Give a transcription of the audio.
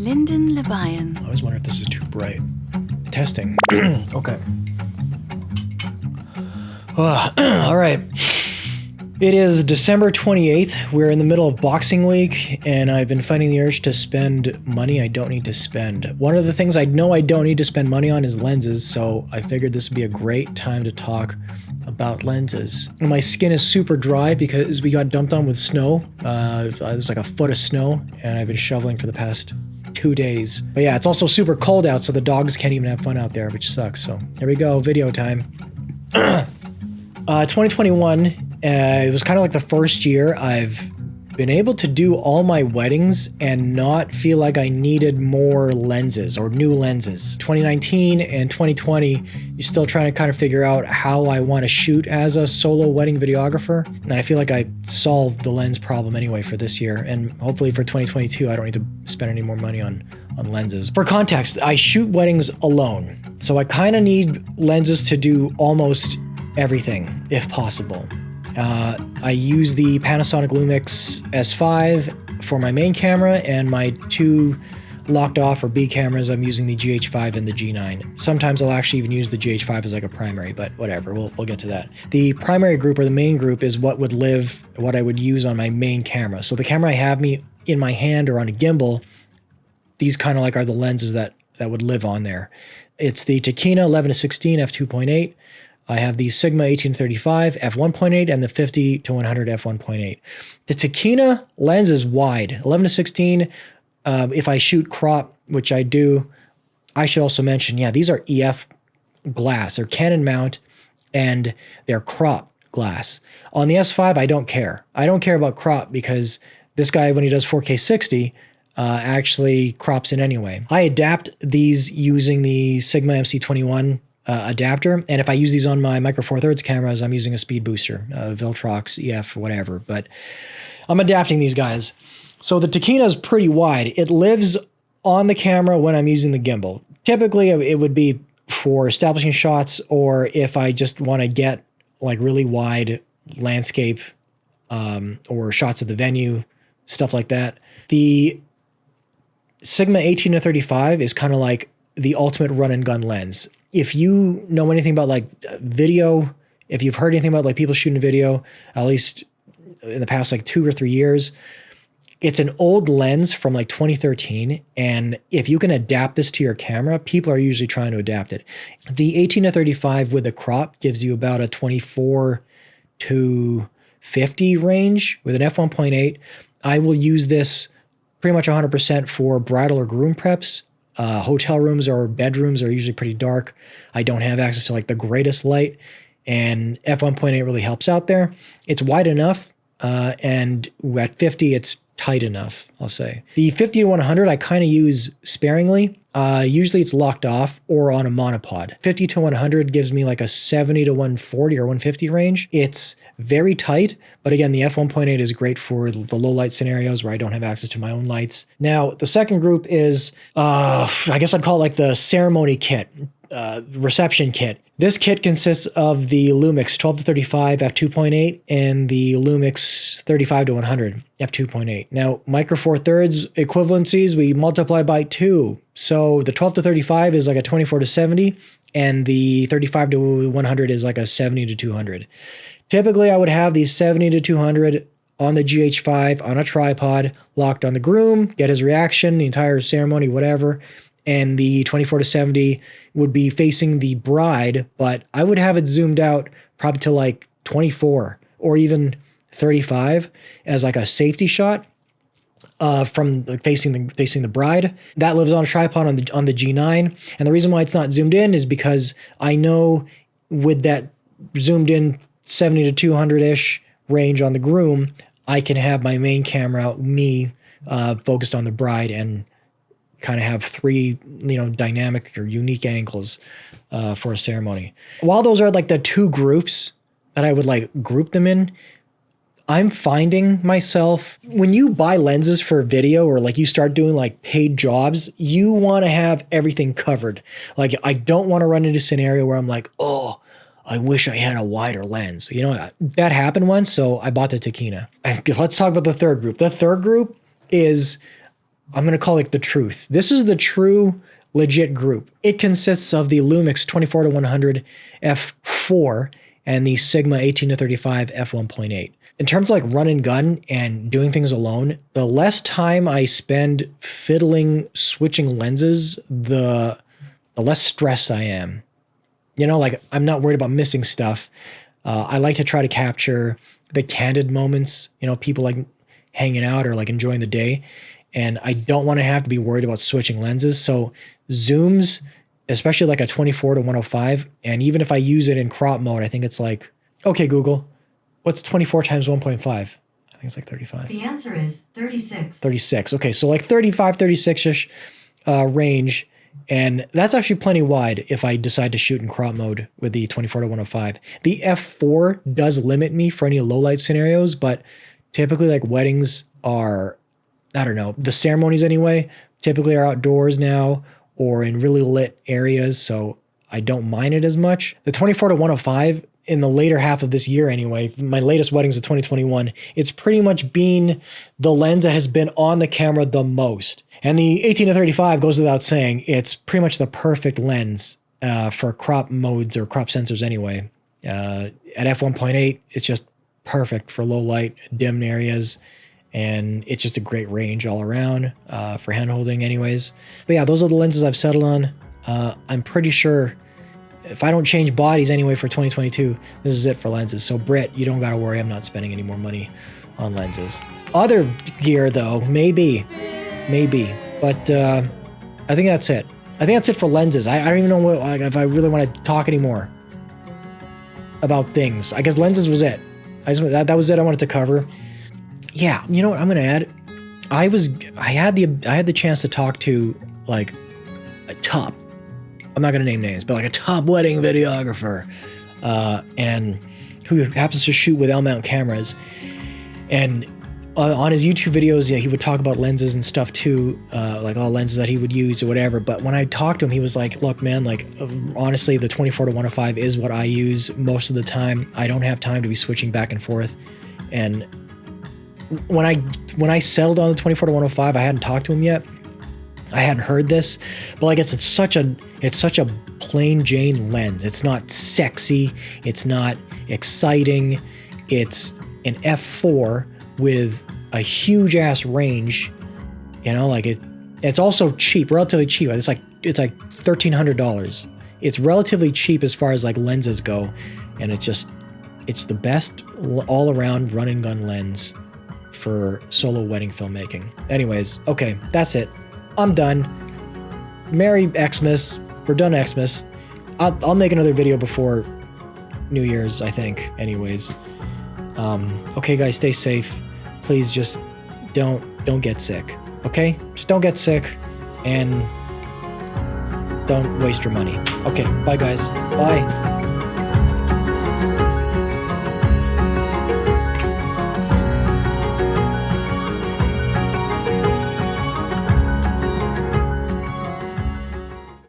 Lyndon LeBayan. I always wonder if this is too bright. Testing. Okay. All right. It is December 28th. We're in the middle of Boxing Week, and I've been fighting the urge to spend money I don't need to spend. One of the things I know I don't need to spend money on is lenses, so I figured this would be a great time to talk about lenses. And my skin is super dry because we got dumped on with snow. There's like a foot of snow, and I've been shoveling for the past 2 days. But yeah, it's also super cold out, so the dogs can't even have fun out there, which sucks. So here we go, video time. 2021, it was kind of like the first year I've been able to do all my weddings and not feel like I needed more lenses or new lenses. 2019 and 2020, you're still trying to kind of figure out how I want to shoot as a solo wedding videographer. And I feel like I solved the lens problem anyway for this year. And hopefully for 2022, I don't need to spend any more money on lenses. For context, I shoot weddings alone. So I kind of need lenses to do almost everything, if possible. I use the Panasonic Lumix S5 for my main camera, and my two locked off or B cameras, I'm using the GH5 and the G9. Sometimes I'll actually even use the GH5 as like a primary, but whatever, we'll get to that. The primary group or the main group is what I would use on my main camera. So the camera I have in my hand or on a gimbal, these kind of like are the lenses that would live on there. It's the Tokina 11-16 f2.8. I have the Sigma 18-35 f1.8 and the 50-100 f1.8. The Tokina lens is wide, 11-16. If I shoot crop, which I do, I should also mention, yeah, these are EF glass. They're Canon mount, and they're crop glass. On the S5, I don't care. I don't care about crop because this guy, when he does 4K 60, actually crops it anyway. I adapt these using the Sigma MC21 adapter, and if I use these on my Micro Four Thirds cameras, I'm using a speed booster, Viltrox, EF, whatever, but I'm adapting these guys. So the Tokina is pretty wide. It lives on the camera when I'm using the gimbal. Typically, it would be for establishing shots, or if I just want to get like really wide landscape or shots of the venue, stuff like that. The Sigma 18-35 is kind of like the ultimate run and gun lens. If you know anything about like video, if you've heard anything about like people shooting video, at least in the past like 2 or 3 years, it's an old lens from like 2013. And if you can adapt this to your camera, people are usually trying to adapt it. The 18-35 with the crop gives you about a 24 to 50 range with an f1.8. I will use this pretty much 100% for bridal or groom preps. Hotel rooms or bedrooms are usually pretty dark. I don't have access to like the greatest light, and f1.8 really helps out there. It's wide enough, and at 50, it's tight enough, I'll say. The 50-100 I kind of use sparingly. Usually it's locked off or on a monopod. 50-100 gives me like a 70-140 or 150 range. It's very tight, but again, the f1.8 is great for the low light scenarios where I don't have access to my own lights. Now, the second group is, I guess I'd call it like the ceremony kit, reception kit. This kit consists of the Lumix 12-35 f2.8 and the Lumix 35-100 f2.8. Now, Micro Four Thirds equivalencies, we multiply by 2. So the 12-35 is like a 24-70, and the 35-100 is like a 70-200. Typically, I would have these 70-200 on the GH5 on a tripod, locked on the groom, get his reaction, the entire ceremony, whatever. And the 24-70 would be facing the bride, but I would have it zoomed out probably to like 24 or even 35 as like a safety shot from facing the bride. That lives on a tripod on the G9. And the reason why it's not zoomed in is because I know with that zoomed in 70-200-ish range on the groom, I can have my main camera, focused on the bride, and kind of have 3, dynamic or unique angles for a ceremony. While those are like the 2 groups that I would like group them in, I'm finding myself, when you buy lenses for video or like you start doing like paid jobs, you want to have everything covered. Like I don't want to run into a scenario where I'm like, oh, I wish I had a wider lens. That happened once, so I bought the Tokina. Let's talk about the third group. The third group is I'm going to call it the truth. This is the true legit group. It consists of the Lumix 24-100 f4 and the Sigma 18-35 f1.8. In terms of like run and gun and doing things alone, the less time I spend fiddling, switching lenses, the less stressed I am. You know, like I'm not worried about missing stuff. I like to try to capture the candid moments, you know, people like hanging out or like enjoying the day. And I don't want to have to be worried about switching lenses. So zooms, especially like a 24-105, and even if I use it in crop mode, I think it's like, okay, Google, what's 24 times 1.5? I think it's like 35. The answer is 36. 36. Okay, so like 35, 36-ish range. And that's actually plenty wide if I decide to shoot in crop mode with the 24-105. The f4 does limit me for any low light scenarios, but typically like weddings are, I don't know, the ceremonies anyway, typically are outdoors now or in really lit areas, so I don't mind it as much. The 24-105 in the later half of this year anyway, my latest weddings of 2021, it's pretty much been the lens that has been on the camera the most. And the 18-35 goes without saying, it's pretty much the perfect lens for crop modes or crop sensors anyway. At f1.8, it's just perfect for low light, dim areas, and it's just a great range all around for hand holding anyways. But yeah, those are the lenses I've settled on. I'm pretty sure if I don't change bodies anyway for 2022, this is it for lenses. So Britt, you don't gotta worry, I'm not spending any more money on lenses. Other gear though, maybe, but I think that's it. I think that's it for lenses. I don't even know what, like, if I really want to talk anymore about things. I guess lenses was it. That was it I wanted to cover. Yeah, you know what I'm gonna add? I had the chance to talk to like a top, I'm not gonna name names, but like a top wedding videographer, and who happens to shoot with L-mount cameras. And on his YouTube videos, yeah, he would talk about lenses and stuff too, like all lenses that he would use or whatever. But when I talked to him, he was like, look, man, like honestly, the 24-105 is what I use most of the time. I don't have time to be switching back and forth. And when I settled on the 24-105, I hadn't talked to him yet. I hadn't heard this, but like it's such a plain Jane lens. It's not sexy. It's not exciting. It's an f4 with a huge ass range. You know, like it's also cheap, relatively cheap. It's like $1,300. It's relatively cheap as far as like lenses go, and it's the best all around run and gun lens for solo wedding filmmaking. Anyways, okay, that's it. I'm done. Merry Xmas. We're done Xmas. I'll make another video before New Year's, I think. Anyways, okay, guys, stay safe. Please just don't get sick. Okay, just don't get sick, and don't waste your money. Okay, bye, guys. Bye.